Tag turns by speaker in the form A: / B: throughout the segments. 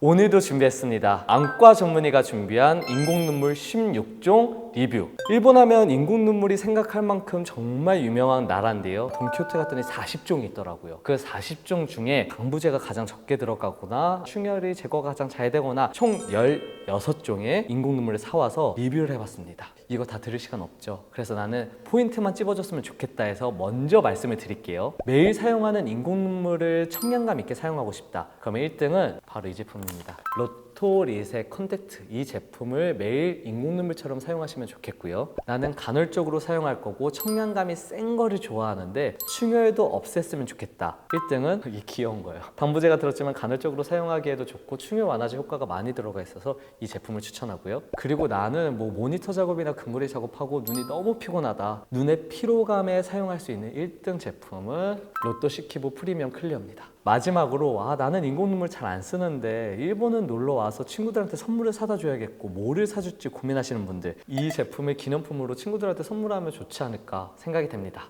A: 오늘도 준비했습니다. 안과 전문의가 준비한 인공눈물 16종 리뷰. 일본 하면 인공눈물이 생각할 만큼 정말 유명한 나라인데요. 돈키호테 갔더니 40종이 있더라고요. 그 40종 중에 방부제가 가장 적게 들어가거나 충혈이 제거가 가장 잘 되거나 총 16종의 인공눈물을 사와서 리뷰를 해봤습니다. 이거 다 들을 시간 없죠. 그래서 나는 포인트만 찝어줬으면 좋겠다 해서 먼저 말씀을 드릴게요. 매일 사용하는 인공눈물을 청량감 있게 사용하고 싶다. 그러면 1등은 바로 이 제품입니다. 로토리셋 컨택트. 이 제품을 매일 인공눈물처럼 사용하시면 좋겠고요. 나는 간헐적으로 사용할 거고 청량감이 센 거를 좋아하는데 충혈도 없앴으면 좋겠다. 1등은 이게 귀여운 거예요. 방부제가 들었지만 간헐적으로 사용하기에도 좋고 충혈 완화제 효과가 많이 들어가 있어서 이 제품을 추천하고요. 그리고 나는 모니터 작업이나 근무리 작업하고 눈이 너무 피곤하다. 눈의 피로감에 사용할 수 있는 1등 제품은 로또 시키보 프리미엄 클리어입니다. 마지막으로 나는 인공눈물 잘 안 쓰는데 일본은 놀러 와서 친구들한테 선물을 사다 줘야겠고 뭐를 사줄지 고민하시는 분들, 이 제품을 기념품으로 친구들한테 선물하면 좋지 않을까 생각이 됩니다.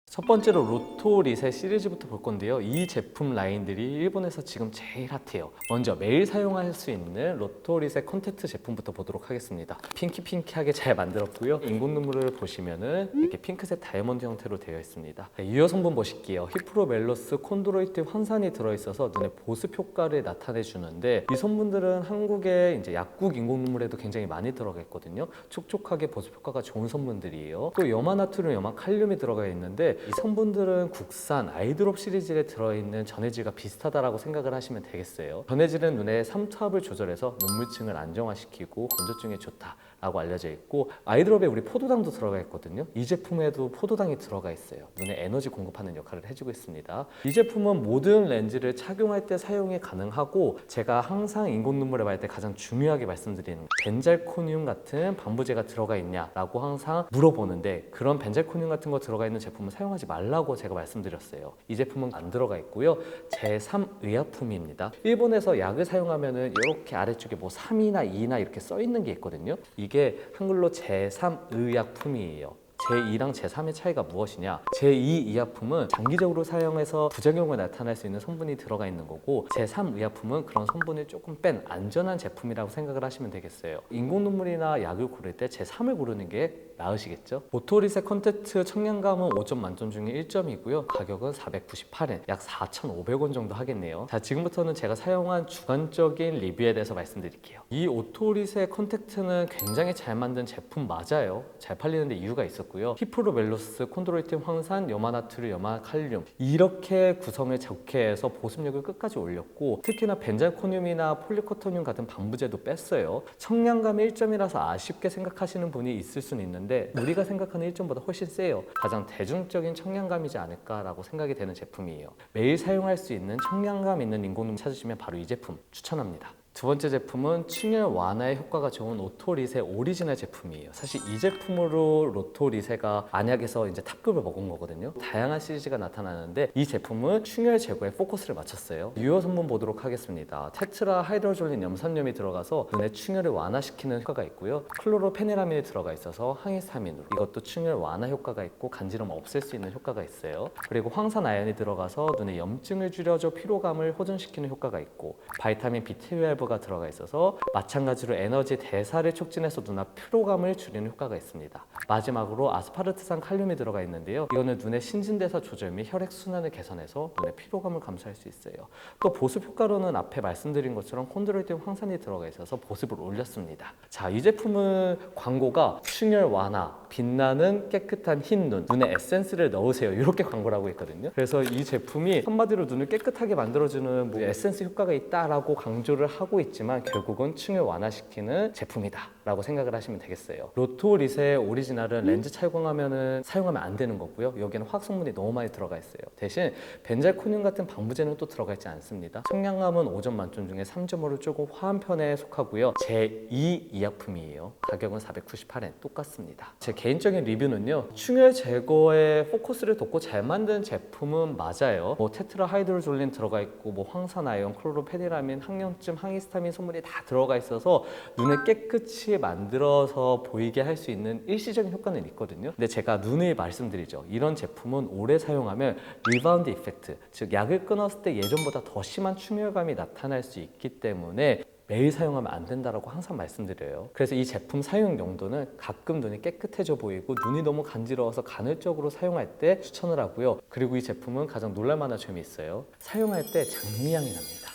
A: 첫 번째로 로토리셋 시리즈부터 볼 건데요. 이 제품 라인들이 일본에서 지금 제일 핫해요. 먼저 매일 사용할 수 있는 로토리셋 컨택트 제품부터 보도록 하겠습니다. 핑키핑키하게 잘 만들었고요. 인공눈물을 보시면은 이렇게 핑크색 다이아몬드 형태로 되어 있습니다. 유효 성분 보실게요. 히프로멜로스 콘드로이트 황산이 들어있어서 눈의 보습 효과를 나타내 주는데, 이 성분들은 한국의 이제 약국 인공눈물에도 굉장히 많이 들어가 있거든요. 촉촉하게 보습 효과가 좋은 성분들이에요. 또 염화나트륨, 염화칼륨이 들어가 있는데 이 성분들은 국산 아이드롭 시리즈에 들어있는 전해질과 비슷하다라고 생각을 하시면 되겠어요. 전해질은 눈의 삼투압을 조절해서 눈물층을 안정화시키고 건조증에 좋다라고 알려져 있고, 아이드롭에 우리 포도당도 들어가 있거든요. 이 제품에도 포도당이 들어가 있어요. 눈에 에너지 공급하는 역할을 해주고 있습니다. 이 제품은 모든 렌즈를 착용할 때 사용이 가능하고, 제가 항상 인공눈물을 할 때 가장 중요하게 말씀드리는 벤잘코늄 같은 방부제가 들어가 있냐라고 항상 물어보는데, 그런 벤잘코늄 같은 거 들어가 있는 제품은 사용하지 말라고 제가 말씀드렸어요. 이 제품은 안 들어가 있고요. 제3의약품입니다. 일본에서 약을 사용하면은 이렇게 아래쪽에 3이나 2나 이렇게 써 있는 게 있거든요. 이게 한글로 제3의약품이에요. 제2랑 제3의 차이가 무엇이냐? 제2 의약품은 장기적으로 사용해서 부작용을 나타낼 수 있는 성분이 들어가 있는 거고, 제3 의약품은 그런 성분을 조금 뺀 안전한 제품이라고 생각을 하시면 되겠어요. 인공눈물이나 약을 고를 때 제3을 고르는 게 나으시겠죠? 로토리셋 컨택트 청량감은 5점 만점 중에 1점이고요. 가격은 498엔, 약 4,500원 정도 하겠네요. 자, 지금부터는 제가 사용한 주관적인 리뷰에 대해서 말씀드릴게요. 이 오토리셋 컨택트는 굉장히 잘 만든 제품 맞아요. 잘 팔리는 데 이유가 있었고요. 히프로멜로스, 콘드로이틴 황산, 염화나트륨, 염화칼륨 이렇게 구성을 좋게 해서 보습력을 끝까지 올렸고, 특히나 벤잘코늄이나 폴리코토늄 같은 방부제도 뺐어요. 청량감이 1점이라서 아쉽게 생각하시는 분이 있을 수는 있는데, 우리가 생각하는 1점보다 훨씬 세요. 가장 대중적인 청량감이지 않을까라고 생각이 되는 제품이에요. 매일 사용할 수 있는 청량감 있는 인공눈물 찾으시면 바로 이 제품 추천합니다. 두 번째 제품은 충혈 완화에 효과가 좋은 오토리셋 오리지널 제품이에요. 사실 이 제품으로 로토리셋가 안약에서 이제 탑급을 먹은 거거든요. 다양한 시리즈가 나타나는데 이 제품은 충혈 제거에 포커스를 맞췄어요. 유효 성분 보도록 하겠습니다. 테트라 하이드로졸린 염산염이 들어가서 눈의 충혈을 완화시키는 효과가 있고요. 클로로페네라민이 들어가 있어서 항히스타민으로, 이것도 충혈 완화 효과가 있고 간지럼 없앨 수 있는 효과가 있어요. 그리고 황산 아연이 들어가서 눈의 염증을 줄여줘 피로감을 호전시키는 효과가 있고, 바이타민 B12가 들어가 있어서 마찬가지로 에너지 대사를 촉진해서 눈앞 피로감을 줄이는 효과가 있습니다. 마지막으로 아스파르트산 칼륨이 들어가 있는데요. 이거는 눈의 신진대사 조절 및 혈액순환을 개선해서 눈의 피로감을 감소할 수 있어요. 또 보습 효과로는 앞에 말씀드린 것처럼 콘드로이틴 황산이 들어가 있어서 보습을 올렸습니다. 자, 이 제품은 광고가 충혈 완화, 빛나는 깨끗한 흰 눈, 눈에 에센스를 넣으세요, 이렇게 광고를 하고 있거든요. 그래서 이 제품이 한마디로 눈을 깨끗하게 만들어주는 에센스 효과가 있다라고 강조를 하고 있지만 결국은 충혈 완화시키는 제품이다 라고 생각을 하시면 되겠어요. 로토리셋 오리지널은 렌즈 착용하면 사용하면 안 되는 거고요. 여기는 화학 성분이 너무 많이 들어가 있어요. 대신 벤잘코늄 같은 방부제는 또 들어가 있지 않습니다. 청량감은 5점 만점 중에 3점으로 조금 화한 편에 속하고요. 제2 의약품이에요. 가격은 498엔, 똑같습니다. 제 개인적인 리뷰는요, 충혈 제거에 포커스를 뒀고 잘 만든 제품은 맞아요. 테트라 하이드로졸린 들어가 있고 황산 아연, 클로로페니라민, 항염증, 항히스타민 성분이 다 들어가 있어서 눈에 깨끗이 같이 만들어서 보이게 할 수 있는 일시적인 효과는 있거든요. 근데 제가 누누이 말씀드리죠. 이런 제품은 오래 사용하면 리바운드 이펙트, 즉 약을 끊었을 때 예전보다 더 심한 충혈감이 나타날 수 있기 때문에 매일 사용하면 안 된다라고 항상 말씀드려요. 그래서 이 제품 사용 용도는 가끔 눈이 깨끗해져 보이고 눈이 너무 간지러워서 간헐적으로 사용할 때 추천을 하고요. 그리고 이 제품은 가장 놀랄만한 점이 있어요. 사용할 때 장미향이 납니다.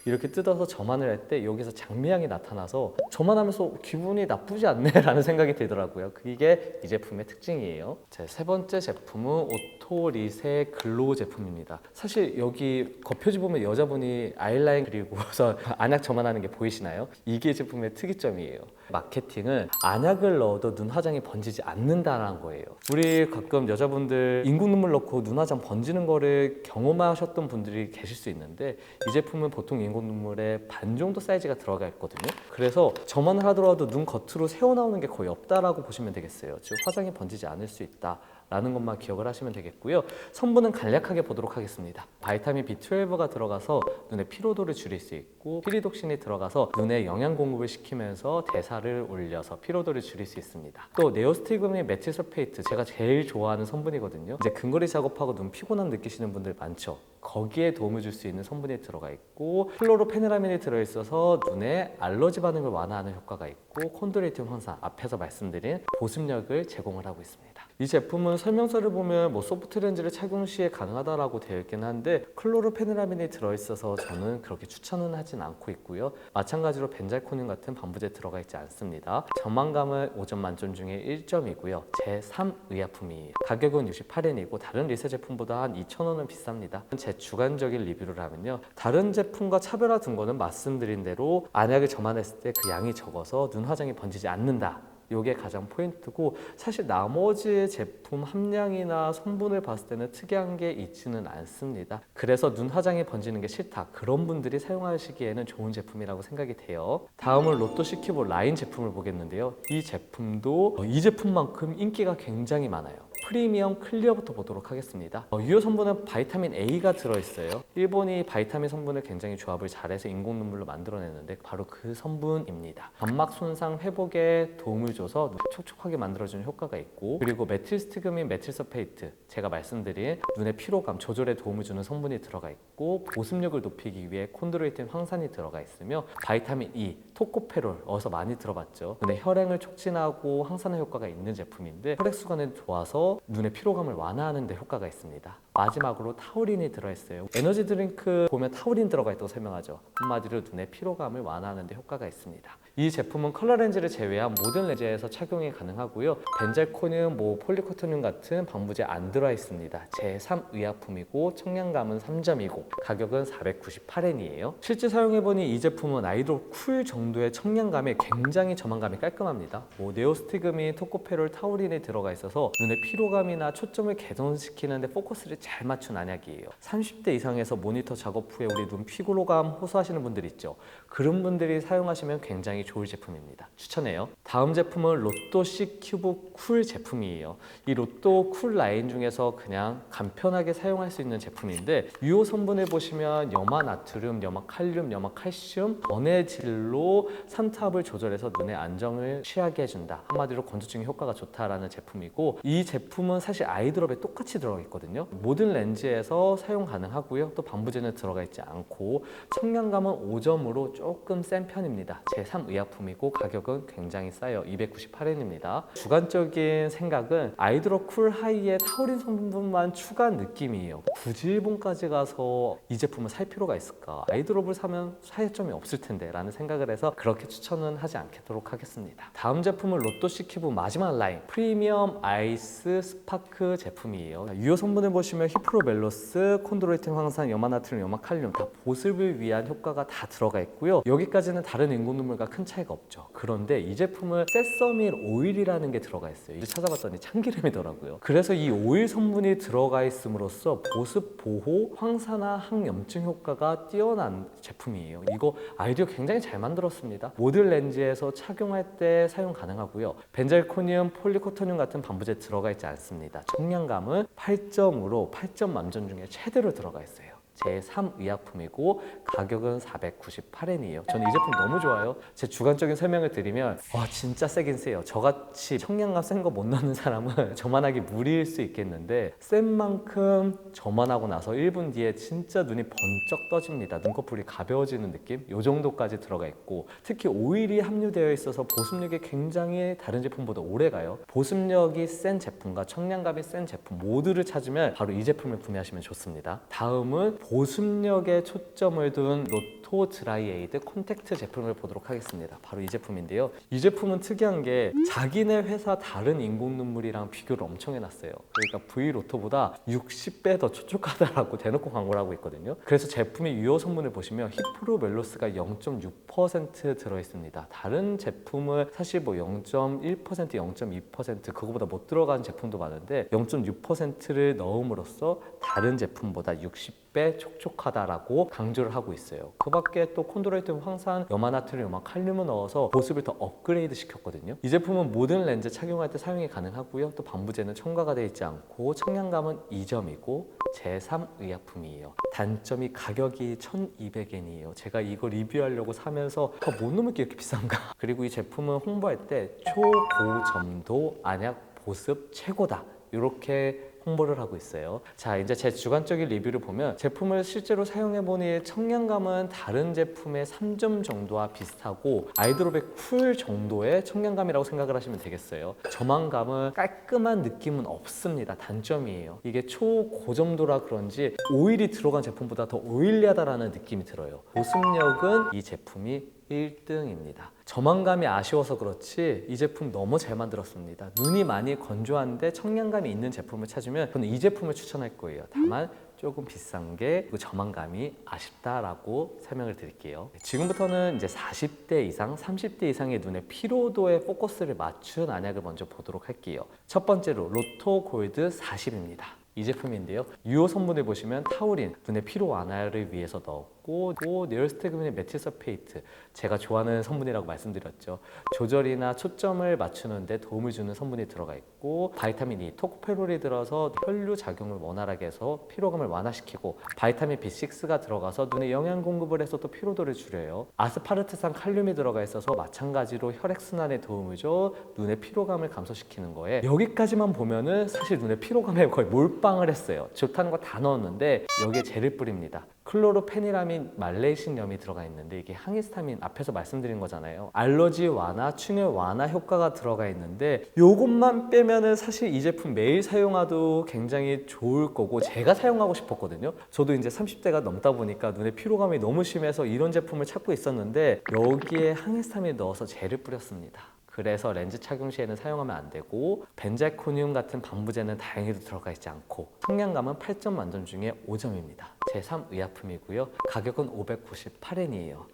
A: 이렇게 뜯어서 점안을 할 때 여기서 장미향이 나타나서 점안하면서 기분이 나쁘지 않네 라는 생각이 들더라고요. 그게 이 제품의 특징이에요. 제 세 번째 제품은 오토리세 글로우 제품입니다. 사실 여기 겉표지 보면 여자분이 아이라인 그리고서 안약 점안하는 게 보이시나요? 이게 제품의 특이점이에요. 마케팅은 안약을 넣어도 눈 화장이 번지지 않는다라는 거예요. 우리 가끔 여자분들 인공 눈물 넣고 눈 화장 번지는 거를 경험하셨던 분들이 계실 수 있는데 이 제품은 보통 인공 눈물의 반 정도 사이즈가 들어가 있거든요. 그래서 점안을 하더라도 눈 겉으로 새어나오는 게 거의 없다라고 보시면 되겠어요. 즉 화장이 번지지 않을 수 있다 라는 것만 기억을 하시면 되겠고요. 성분은 간략하게 보도록 하겠습니다. 바이타민 B12가 들어가서 눈의 피로도를 줄일 수 있고 피리독신이 들어가서 눈에 영양 공급을 시키면서 대사를 올려서 피로도를 줄일 수 있습니다. 또 네오스티그민 메틸설페이트, 제가 제일 좋아하는 성분이거든요. 이제 근거리 작업하고 눈 피곤함 느끼시는 분들 많죠. 거기에 도움을 줄 수 있는 성분이 들어가 있고 플로로페네라민이 들어있어서 눈에 알러지 반응을 완화하는 효과가 있고 콘드로이틴 황산, 앞에서 말씀드린 보습력을 제공을 하고 있습니다. 이 제품은 설명서를 보면 소프트 렌즈를 착용 시에 가능하다라고 되어 있긴 한데 클로로페네라민이 들어있어서 저는 그렇게 추천은 하진 않고 있고요. 마찬가지로 벤잘코닌 같은 방부제 들어가 있지 않습니다. 점안감은 5점 만점 중에 1점이고요. 제3 의약품이에요. 가격은 68엔이고 다른 리세 제품보다 한 2,000원은 비쌉니다. 제 주관적인 리뷰를 하면요. 다른 제품과 차별화 둔 거는 말씀드린 대로 안약을 점안했을 때 그 양이 적어서 눈 화장이 번지지 않는다. 이게 가장 포인트고 사실 나머지 제품 함량이나 성분을 봤을 때는 특이한 게 있지는 않습니다. 그래서 눈 화장이 번지는 게 싫다 그런 분들이 사용하시기에는 좋은 제품이라고 생각이 돼요. 다음은 로또 시큐브 라인 제품을 보겠는데요. 이 제품도 이 제품만큼 인기가 굉장히 많아요. 프리미엄 클리어부터 보도록 하겠습니다. 유효 성분은 바이타민 A가 들어있어요. 일본이 바이타민 성분을 굉장히 조합을 잘해서 인공 눈물로 만들어냈는데 바로 그 성분입니다. 점막 손상 회복에 도움을 줘서 촉촉하게 만들어주는 효과가 있고 그리고 메틸스티그민 메틸서페이트, 제가 말씀드린 눈의 피로감 조절에 도움을 주는 성분이 들어가 있고 보습력을 높이기 위해 콘드로이틴 황산이 들어가 있으며 바이타민 E, 토코페롤 어서 많이 들어봤죠. 눈의 혈행을 촉진하고 항산화 효과가 있는 제품인데 혈액순환에 좋아서 눈의 피로감을 완화하는 데 효과가 있습니다. 마지막으로 타우린이 들어있어요. 에너지 드링크 보면 타우린 들어가 있다고 설명하죠. 한마디로 눈의 피로감을 완화하는 데 효과가 있습니다. 이 제품은 컬러 렌즈를 제외한 모든 렌즈에서 착용이 가능하고요. 벤잘코늄, 폴리코토늄 같은 방부제 안 들어 있습니다. 제3 의약품이고 청량감은 3점이고 가격은 498엔이에요. 실제 사용해보니 이 제품은 아이돌 쿨 정도의 청량감에 굉장히 점안감이 깔끔합니다. 네오스티그민, 토코페롤, 타우린이 들어가 있어서 눈의 피로감이나 초점을 개선시키는 데 포커스를 잘 맞춘 안약이에요. 30대 이상에서 모니터 작업 후에 우리 눈 피로감 호소하시는 분들 있죠. 그런 분들이 사용하시면 굉장히 좋을 제품입니다. 추천해요. 다음 제품은 로또 C 큐브 쿨 제품이에요. 이 로또 쿨 라인 중에서 그냥 간편하게 사용할 수 있는 제품인데 유효 성분을 보시면 염화 나트륨, 염화 칼륨, 염화 칼슘, 원해질로 산탑을 조절해서 눈의 안정을 취하게 해준다. 한마디로 건조증에 효과가 좋다라는 제품이고 이 제품은 사실 아이드롭에 똑같이 들어가 있거든요. 모든 렌즈에서 사용 가능하고요. 또 방부제는 들어가 있지 않고 청량감은 5점으로 조금 센 편입니다. 제3 의약품이고 가격은 굉장히 싸요. 298엔입니다. 주관적인 생각은 아이드롭 쿨 하이에 타우린 성분만 추가한 느낌이에요. 굳이 일본까지 가서 이 제품을 살 필요가 있을까? 아이드롭을 사면 차이점이 없을 텐데 라는 생각을 해서 그렇게 추천은 하지 않도록 하겠습니다. 다음 제품은 로또 시큐브 마지막 라인 프리미엄 아이스 스파크 제품이에요. 유효 성분을 보시면 히프로멜로스, 콘드로이틴 황산, 염화나트륨, 염화칼륨 다 보습을 위한 효과가 다 들어가 있고요. 여기까지는 다른 인공 눈물과 큰 차이가 없죠. 그런데 이 제품은 세서밀 오일이라는 게 들어가 있어요. 이제 찾아봤더니 참기름이더라고요. 그래서 이 오일 성분이 들어가 있음으로써 보습, 보호, 황산화, 항염증 효과가 뛰어난 제품이에요. 이거 아이디어 굉장히 잘 만들었습니다. 모든 렌즈에서 착용할 때 사용 가능하고요. 벤잘코늄, 폴리코토늄 같은 방부제 들어가 있지 않습니다. 청량감은 8점으로 8점 만점 중에 최대로 들어가 있어요. 제3의약품이고 가격은 498엔이에요. 저는 이 제품 너무 좋아요. 제 주관적인 설명을 드리면 와 진짜 세긴 세요. 저같이 청량감 센 거 못 넣는 사람은 저만하기 무리일 수 있겠는데 센 만큼 저만하고 나서 1분 뒤에 진짜 눈이 번쩍 떠집니다. 눈꺼풀이 가벼워지는 느낌? 이 정도까지 들어가 있고 특히 오일이 함유되어 있어서 보습력이 굉장히 다른 제품보다 오래가요. 보습력이 센 제품과 청량감이 센 제품 모두를 찾으면 바로 이 제품을 구매하시면 좋습니다. 다음은 보습력에 초점을 둔 로토 드라이 에이드 콘택트 제품을 보도록 하겠습니다. 바로 이 제품인데요. 이 제품은 특이한 게 자기네 회사 다른 인공 눈물이랑 비교를 엄청 해놨어요. 그러니까 V로토보다 60배 더 촉촉하다라고 대놓고 광고를 하고 있거든요. 그래서 제품의 유효 성분을 보시면 히프로 멜로스가 0.6% 들어있습니다. 다른 제품은 사실 뭐 0.1%, 0.2% 그거보다 못 들어간 제품도 많은데 0.6%를 넣음으로써 다른 제품보다 60배 촉촉하다라고 강조를 하고 있어요. 그 밖에 또 콘드로이트 황산, 염화나트륨, 칼륨을 넣어서 보습을 더 업그레이드 시켰거든요. 이 제품은 모든 렌즈 착용할 때 사용이 가능하고요. 또 반부제는 첨가가 되어 있지 않고 청량감은 2점이고 제3의약품이에요. 단점이 가격이 1,200엔이에요. 제가 이거 리뷰하려고 사면서 못 넘을 게 이렇게 비싼가? 그리고 이 제품은 홍보할 때 초고점도 안약 보습 최고다. 이렇게 홍보를 하고 있어요. 자, 이제 제 주관적인 리뷰를 보면 제품을 실제로 사용해보니 청량감은 다른 제품의 3점 정도와 비슷하고 아이드롭의 쿨 정도의 청량감이라고 생각을 하시면 되겠어요. 저만감은 깔끔한 느낌은 없습니다. 단점이에요. 이게 초고점도라 그런지 오일이 들어간 제품보다 더 오일리하다라는 느낌이 들어요. 보습력은 이 제품이 1등입니다. 저만감이 아쉬워서 그렇지 이 제품 너무 잘 만들었습니다. 눈이 많이 건조한데 청량감이 있는 제품을 찾으면 저는 이 제품을 추천할 거예요. 다만 조금 비싼 게 저만감이 아쉽다라고 설명을 드릴게요. 지금부터는 이제 40대 이상, 30대 이상의 눈의 피로도에 포커스를 맞춘 안약을 먼저 보도록 할게요. 첫 번째로 로토 골드 40입니다. 이 제품인데요. 유효 성분을 보시면 타우린, 눈의 피로 완화를 위해서 넣었고 또 네올스테그민의 메틸서페이트, 제가 좋아하는 성분이라고 말씀드렸죠. 조절이나 초점을 맞추는 데 도움을 주는 성분이 들어가 있고 바이타민 E, 토코페롤이 들어서 혈류 작용을 원활하게 해서 피로감을 완화시키고 바이타민 B6가 들어가서 눈에 영양 공급을 해서 또 피로도를 줄여요. 아스파르트산 칼륨이 들어가 있어서 마찬가지로 혈액순환에 도움을 줘 눈의 피로감을 감소시키는 거에 여기까지만 보면은 사실 눈의 피로감에 거의 몰빵을 했어요. 좋다는 거 다 넣었는데 여기에 젤을 뿌립니다. 클로로페니라민 말레이신염이 들어가 있는데 이게 항히스타민 앞에서 말씀드린 거잖아요. 알러지 완화, 충혈 완화 효과가 들어가 있는데 요것만 빼면은 사실 이 제품 매일 사용해도 굉장히 좋을 거고 제가 사용하고 싶었거든요. 저도 이제 30대가 넘다 보니까 눈에 피로감이 너무 심해서 이런 제품을 찾고 있었는데 여기에 항히스타민을 넣어서 젤을 뿌렸습니다. 그래서 렌즈 착용 시에는 사용하면 안 되고 벤자코늄 같은 반부제는 다행히도 들어가 있지 않고 청량감은 8점 만점 중에 5점입니다. 제3의약품이고요. 가격은 598엔이에요.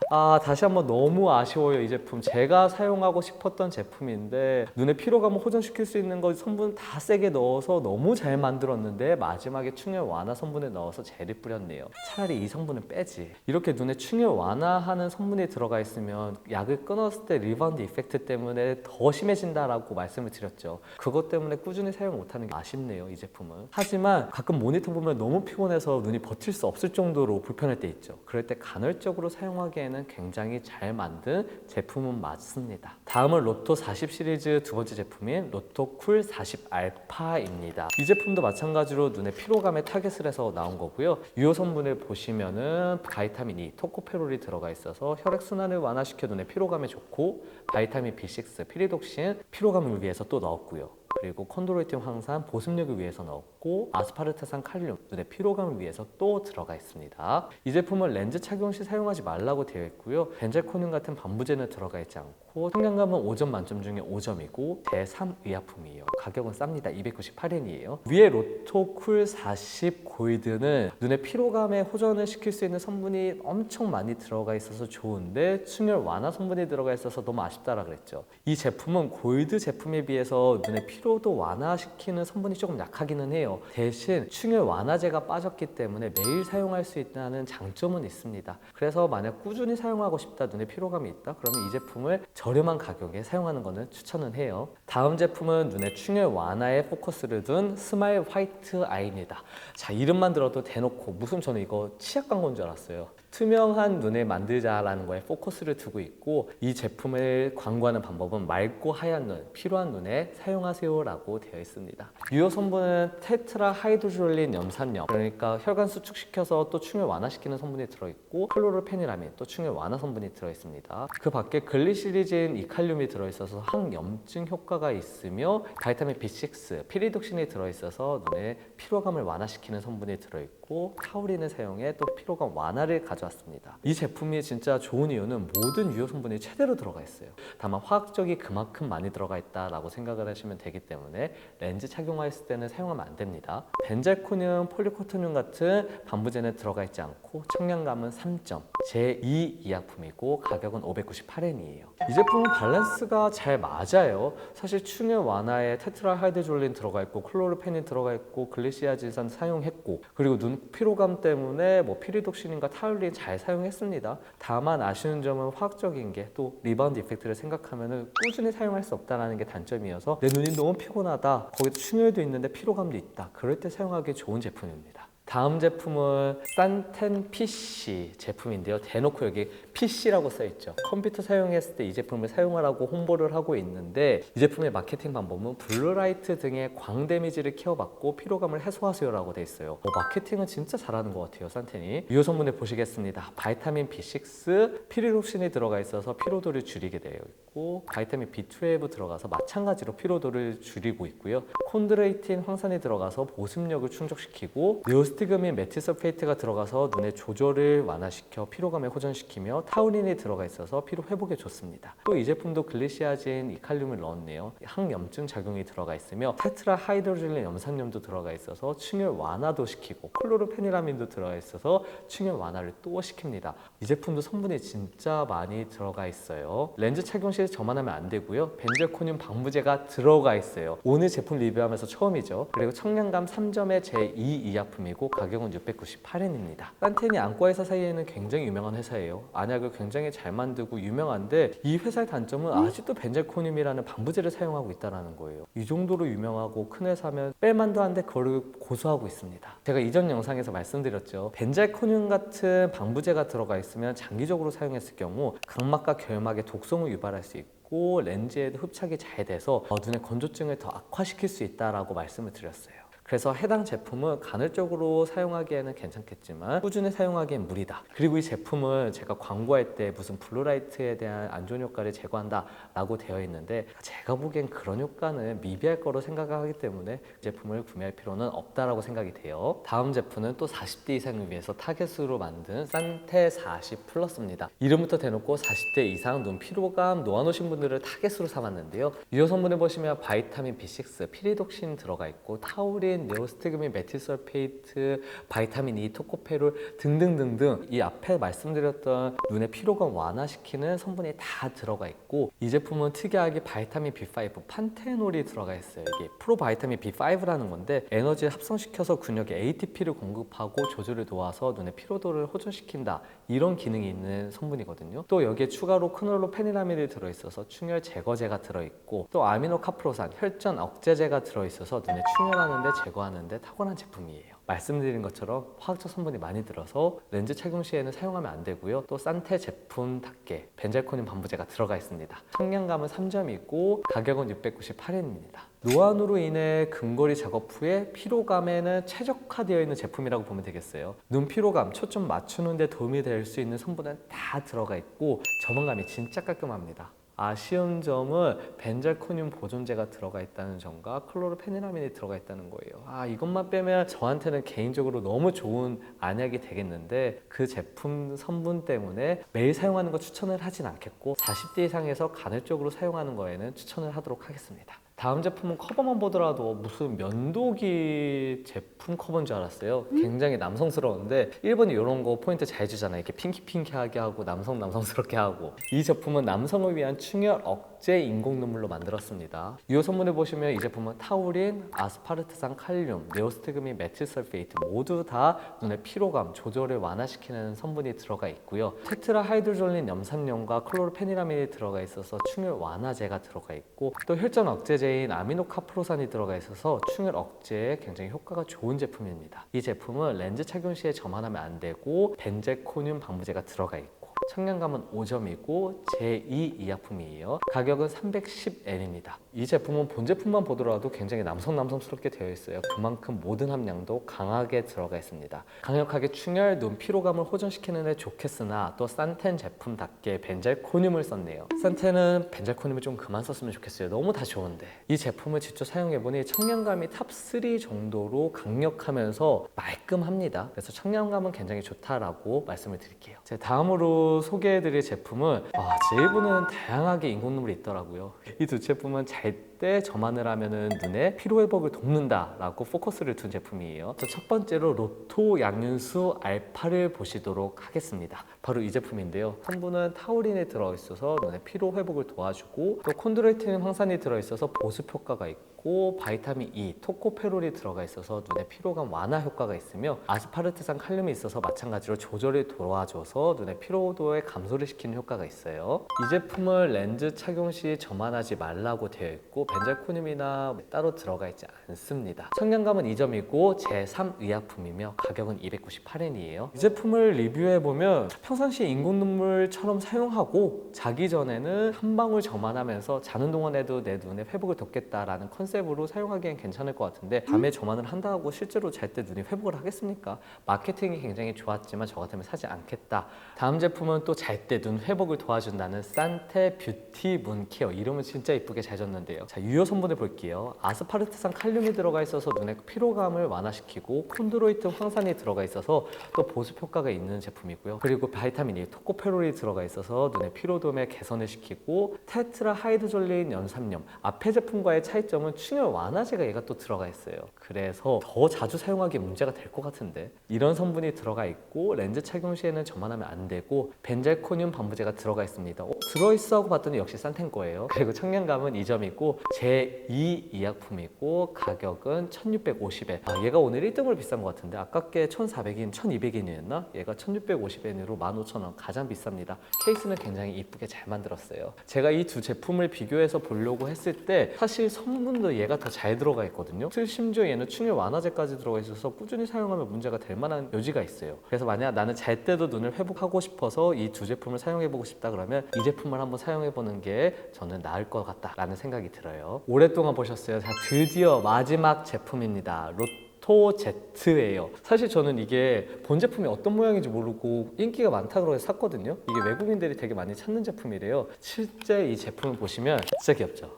A: 다시 한번 너무 아쉬워요. 이 제품 제가 사용하고 싶었던 제품인데 눈의 피로감을 호전시킬 수 있는 거 성분 다 세게 넣어서 너무 잘 만들었는데 마지막에 충혈 완화 성분을 넣어서 젤을 뿌렸네요. 차라리 이 성분은 빼지. 이렇게 눈에 충혈 완화하는 성분이 들어가 있으면 약을 끊었을 때 리바운드 이펙트 때문에 더 심해진다라고 말씀을 드렸죠. 그것 때문에 꾸준히 사용 못하는 게 아쉽네요. 이 제품은. 하지만 가끔 모니터 보면 너무 피곤해서 눈이 버틸 수 없을 정도로 불편할 때 있죠. 그럴 때 간헐적으로 사용하기에는 굉장히 잘 만든 제품은 맞습니다. 다음은 로토 40 시리즈 두 번째 제품인 로토 쿨 40 알파입니다. 이 제품도 마찬가지로 눈의 피로감에 타겟을 해서 나온 거고요. 유효 성분을 보시면은 바이타민 E, 토코페롤이 들어가 있어서 혈액순환을 완화시켜 눈의 피로감에 좋고 바이타민 B6, 피리독신 피로감을 위해서 또 넣었고요. 그리고 콘드로이틴 황산 보습력을 위해서 넣었고 아스파르트산 칼륨 눈의 피로감을 위해서 또 들어가 있습니다. 이 제품은 렌즈 착용 시 사용하지 말라고 되어 있고요. 벤자코늄 같은 반부제는 들어가 있지 않고 청량감은 5점 만점 중에 5점이고 제3의약품이에요. 가격은 쌉니다. 298엔이에요. 위에 로토 쿨 40 골드는 눈의 피로감에 호전을 시킬 수 있는 성분이 엄청 많이 들어가 있어서 좋은데 충혈 완화 성분이 들어가 있어서 너무 아쉽다라 그랬죠. 이 제품은 골드 제품에 비해서 눈의 피로도 완화시키는 성분이 조금 약하기는 해요. 대신 충혈 완화제가 빠졌기 때문에 매일 사용할 수 있다는 장점은 있습니다. 그래서 만약 꾸준히 사용하고 싶다, 눈에 피로감이 있다, 그러면 이 제품을 저렴한 가격에 사용하는 것은 추천은 해요. 다음 제품은 눈의 충혈 완화에 포커스를 둔 스마일 화이트 아이입니다. 자, 이름만 들어도 대놓고 무슨, 저는 이거 치약 광고인 줄 알았어요. 투명한 눈을 만들자라는 거에 포커스를 두고 있고, 이 제품을 광고하는 방법은 맑고 하얀 눈, 피로한 눈에 사용하세요 라고 되어 있습니다. 유효 성분은 테트라 하이드로졸린 염산염, 그러니까 혈관 수축시켜서 또 충혈 완화시키는 성분이 들어있고, 클로르페니라민, 또 충혈 완화 성분이 들어있습니다. 그 밖에 글리시리진 이칼륨이 들어있어서 항염증 효과가 있으며, 바이타민 B6, 피리독신이 들어있어서 눈의 피로감을 완화시키는 성분이 들어있고, 타우린을 사용해 또 피로감 완화를 가져왔습니다. 이 제품이 진짜 좋은 이유는 모든 유효 성분이 최대로 들어가 있어요. 다만 화학적이 그만큼 많이 들어가 있다라고 생각을 하시면 되기 때문에 렌즈 착용했을 때는 사용하면 안 됩니다. 벤잘코늄, 폴리코토늄 같은 방부제는 들어가 있지 않고 청량감은 3점, 제2 이약품이고 가격은 598엔이에요. 이 제품은 밸런스가 잘 맞아요. 사실 충혈 완화에 테트라 하이드졸린 들어가 있고, 클로르페닌 들어가 있고, 글리시아질산 사용했고, 그리고 눈 피로감 때문에 뭐 피리독신인가 타울린 잘 사용했습니다. 다만 아쉬운 점은 화학적인 게, 또 리바운드 이펙트를 생각하면 꾸준히 사용할 수 없다는 게 단점이어서 내 눈이 너무 피곤하다, 거기도 충혈도 있는데 피로감도 있다, 그럴 때 사용하기 좋은 제품입니다. 다음 제품은 산텐 PC 제품인데요. 대놓고 여기 PC라고 써있죠. 컴퓨터 사용했을 때 이 제품을 사용하라고 홍보를 하고 있는데, 이 제품의 마케팅 방법은 블루라이트 등의 광 데미지를 케어받고 피로감을 해소하세요 라고 돼 있어요. 마케팅은 진짜 잘하는 것 같아요, 산텐이. 유효 성분을 보시겠습니다. 바이타민 B6, 피리독신이 들어가 있어서 피로도를 줄이게 되어 있고, 바이타민 B12 들어가서 마찬가지로 피로도를 줄이고 있고요. 콘드로이틴 황산이 들어가서 보습력을 충족시키고, 스티그민 메틸설페이트가 들어가서 눈의 조절을 완화시켜 피로감을 호전시키며, 타우린이 들어가 있어서 피로 회복에 좋습니다. 또 이 제품도 글리시아진 이칼륨을 넣었네요. 항염증 작용이 들어가 있으며 테트라 하이드로졸린 염산염도 들어가 있어서 충혈 완화도 시키고, 클로르페니라민도 들어가 있어서 충혈 완화를 또 시킵니다. 이 제품도 성분이 진짜 많이 들어가 있어요. 렌즈 착용 시 저만하면 안 되고요. 벤젤코늄 방부제가 들어가 있어요. 오늘 제품 리뷰하면서 처음이죠. 그리고 청량감 3점의 제2 이약품이고 가격은 698엔입니다. 산텐이 안과의사 사이에는 굉장히 유명한 회사예요. 안약을 굉장히 잘 만들고 유명한데, 이 회사의 단점은 아직도 벤젤코늄이라는 방부제를 사용하고 있다는 거예요. 이 정도로 유명하고 큰 회사면 뺄만도 한데 그걸 고수하고 있습니다. 제가 이전 영상에서 말씀드렸죠. 벤젤코늄 같은 방부제가 들어가 있으면 장기적으로 사용했을 경우 각막과 결막에 독성을 유발할 수 있고, 렌즈에도 흡착이 잘 돼서 눈의 건조증을 더 악화시킬 수 있다라고 말씀을 드렸어요. 그래서 해당 제품은 간헐적으로 사용하기에는 괜찮겠지만 꾸준히 사용하기엔 무리다. 그리고 이 제품은 제가 광고할 때 무슨 블루라이트에 대한 안 좋은 효과를 제거한다 라고 되어 있는데, 제가 보기엔 그런 효과는 미비할 거로 생각하기 때문에 이 제품을 구매할 필요는 없다라고 생각이 돼요. 다음 제품은 또 40대 이상을 위해서 타겟으로 만든 산테 40 플러스입니다. 이름부터 대놓고 40대 이상 눈 피로감 놓아놓으신 분들을 타겟으로 삼았는데요. 유효 성분을 보시면 바이타민 B6, 피리독신 들어가 있고, 타우린, 네오스티그민 메틸설페이트, 바이타민 E, 토코페롤 등등등등 이 앞에 말씀드렸던 눈의 피로감 완화시키는 성분이 다 들어가 있고, 이 제품은 특이하게 바이타민 B5, 판테놀이 들어가 있어요. 이게 프로바이타민 B5라는 건데 에너지를 합성시켜서 근육에 ATP를 공급하고 조절을 도와서 눈의 피로도를 호전시킨다, 이런 기능이 있는 성분이거든요. 또 여기에 추가로 크놀로페니라민이 들어있어서 충혈 제거제가 들어있고, 또 아미노카프로산, 혈전 억제제가 들어있어서 눈에 충혈하는데 제거하는데 탁월한 제품이에요. 말씀드린 것처럼 화학적 성분이 많이 들어서 렌즈 착용 시에는 사용하면 안 되고요. 또 산테 제품답게 벤젤코늄 방부제가 들어가 있습니다. 청량감은 3점이고 가격은 698엔입니다. 노안으로 인해 근거리 작업 후에 피로감에는 최적화되어 있는 제품이라고 보면 되겠어요. 눈 피로감 초점 맞추는 데 도움이 될 수 있는 성분은 다 들어가 있고, 점원감이 진짜 깔끔합니다. 아쉬운 점은 벤잘코늄 보존제가 들어가 있다는 점과 클로르페니라민이 들어가 있다는 거예요. 이것만 빼면 저한테는 개인적으로 너무 좋은 안약이 되겠는데, 그 제품 성분 때문에 매일 사용하는 거 추천을 하진 않겠고, 40대 이상에서 간헐적으로 사용하는 거에는 추천을 하도록 하겠습니다. 다음 제품은 커버만 보더라도 무슨 면도기 제품 커버인 줄 알았어요. 굉장히 남성스러운데 일본이 이런 거 포인트 잘 주잖아요. 이렇게 핑키핑키하게 하고 남성스럽게 하고. 이 제품은 남성을 위한 충혈 억제 인공 눈물로 만들었습니다. 유효 성분을 보시면 이 제품은 타우린, 아스파르트산 칼륨, 네오스티그민 메틸설페이트 모두 다 눈의 피로감 조절을 완화시키는 성분이 들어가 있고요. 테트라 하이드로졸린 염산염과 클로르페니라민이 들어가 있어서 충혈 완화제가 들어가 있고, 또 혈전 억제제인 아미노카프로산이 들어가 있어서 충혈 억제에 굉장히 효과가 좋은 제품입니다. 이 제품은 렌즈 착용 시에 저만하면 안 되고 벤제코늄 방부제가 들어가 있고, 청량감은 5점이고 제2 의약품이에요. 가격은 310엔입니다. 이 제품은 본 제품만 보더라도 굉장히 남성스럽게 되어 있어요. 그만큼 모든 함량도 강하게 들어가 있습니다. 강력하게 충혈, 눈 피로감을 호전시키는 데 좋겠으나 또 산텐 제품답게 벤잘코늄을 썼네요. 산텐은 벤잘코늄을 좀 그만 썼으면 좋겠어요. 너무 다 좋은데. 이 제품을 직접 사용해보니 청량감이 탑3 정도로 강력하면서 말끔합니다. 그래서 청량감은 굉장히 좋다라고 말씀을 드릴게요. 제 다음으로 소개해드릴 제품은 제이브는 다양하게 인공 눈물이 있더라고요. 이 두 제품은 잘 때 점안을 하면은 눈의 피로 회복을 돕는다라고 포커스를 둔 제품이에요. 첫 번째로 로토 양윤수 알파를 보시도록 하겠습니다. 바로 이 제품인데요. 성분은 타우린이 들어있어서 눈의 피로 회복을 도와주고, 또 콘드로이틴 황산이 들어있어서 보습 효과가 있고, 바이타민 E, 토코페롤이 들어가 있어서 눈의 피로감 완화 효과가 있으며, 아스파르트산 칼륨이 있어서 마찬가지로 조절을 도와줘서 눈의 피로도에 감소를 시키는 효과가 있어요. 이 제품을 렌즈 착용 시 점안하지 말라고 되어 있고 벤잘코늄이나 따로 들어가 있지 않습니다. 청량감은 2점이고 제3 의약품이며 가격은 298엔이에요. 이 제품을 리뷰해보면 평상시에 인공 눈물처럼 사용하고 자기 전에는 한 방울 점안하면서 자는 동안에도 내 눈에 회복을 돕겠다라는 컨셉으로 사용하기엔 괜찮을 것 같은데, 밤에 점안을 한다고 실제로 잘 때 눈이 회복을 하겠습니까? 마케팅이 굉장히 좋았지만 저 같으면 사지 않겠다. 다음 제품은 또 잘 때 눈 회복을 도와준다는 산테 뷰티 문케어. 이름은 진짜 이쁘게 잘 졌는데요. 자, 유효 성분을 볼게요. 아스파르트산 칼륨이 들어가 있어서 눈의 피로감을 완화시키고, 콘드로이틴 황산이 들어가 있어서 또 보습 효과가 있는 제품이고요. 그리고 바이타민 E, 토코페롤이 들어가 있어서 눈의 피로도에 개선을 시키고, 테트라 하이드졸린 연산염. 앞에 제품과의 차이점은 충혈 완화제가 얘가 또 들어가 있어요. 그래서 더 자주 사용하기 문제가 될 것 같은데, 이런 성분이 들어가 있고 렌즈 착용 시에는 저만하면 안 되고 벤잘코늄 방부제가 들어가 있습니다. 들어있어 하고 봤더니 역시 산텐 거예요. 그리고 청량감은 2점이고 제2 의약품이고 가격은 1650엔. 얘가 오늘 1등으로 비싼 것 같은데, 아깝게 1400엔, 1200엔이었나? 얘가 1650엔으로 15,000원, 가장 비쌉니다. 케이스는 굉장히 이쁘게 잘 만들었어요. 제가 이 두 제품을 비교해서 보려고 했을 때 사실 성분도 얘가 더 잘 들어가 있거든요. 심지어 얘는 충혈 완화제까지 들어가 있어서 꾸준히 사용하면 문제가 될 만한 여지가 있어요. 그래서 만약 나는 잘 때도 눈을 회복하고 싶어서 이 두 제품을 사용해보고 싶다 그러면 이 제품을 한번 사용해보는 게 저는 나을 것 같다라는 생각이 들어요. 오랫동안 보셨어요. 자, 드디어 마지막 제품입니다. 로토 Z예요. 사실 저는 이게 본 제품이 어떤 모양인지 모르고 인기가 많다고 해서 샀거든요. 이게 외국인들이 되게 많이 찾는 제품이래요. 실제 이 제품을 보시면 진짜 귀엽죠?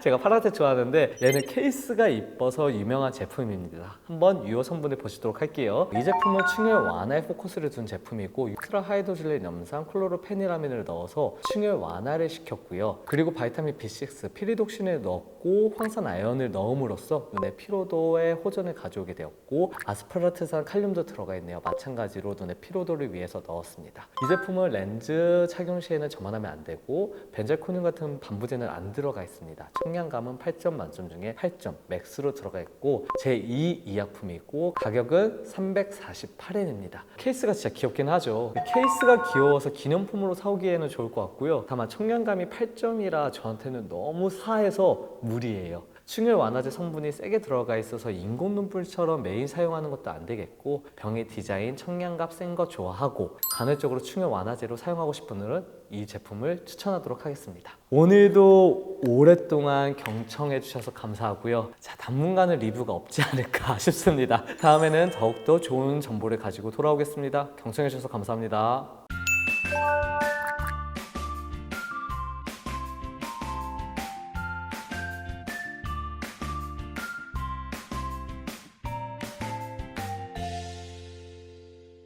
A: 제가 파란색 좋아하는데 얘는 케이스가 이뻐서 유명한 제품입니다. 한번 유효 성분을 보시도록 할게요. 이 제품은 충혈 완화에 포커스를 둔 제품이고, 테트라 하이드로졸린 염산 클로르페니라민을 넣어서 충혈 완화를 시켰고요. 그리고 바이타민 B6, 피리독신을 넣었고 황산 아연을 넣음으로써 눈의 피로도에 호전을 가져오게 되었고, 아스파르트산 칼륨도 들어가 있네요. 마찬가지로 눈의 피로도를 위해서 넣었습니다. 이 제품은 렌즈 착용 시에는 저만하면 안 되고 벤잘코늄 같은 반부제는 안 들어가 있습니다. 청량감은 8점 만점 중에 8점 맥스로 들어가 있고 제2 의약품이고 가격은 348엔입니다. 케이스가 진짜 귀엽긴 하죠. 케이스가 귀여워서 기념품으로 사오기에는 좋을 것 같고요. 다만 청량감이 8점이라 저한테는 너무 사해서 무리예요. 충혈 완화제 성분이 세게 들어가 있어서 인공 눈물처럼 매일 사용하는 것도 안 되겠고, 병의 디자인, 청량감 센 거 좋아하고 간헐적으로 충혈 완화제로 사용하고 싶은 분들은 이 제품을 추천하도록 하겠습니다. 오늘도 오랫동안 경청해 주셔서 감사하고요. 자, 당분간은 리뷰가 없지 않을까 싶습니다. 다음에는 더욱더 좋은 정보를 가지고 돌아오겠습니다. 경청해 주셔서 감사합니다.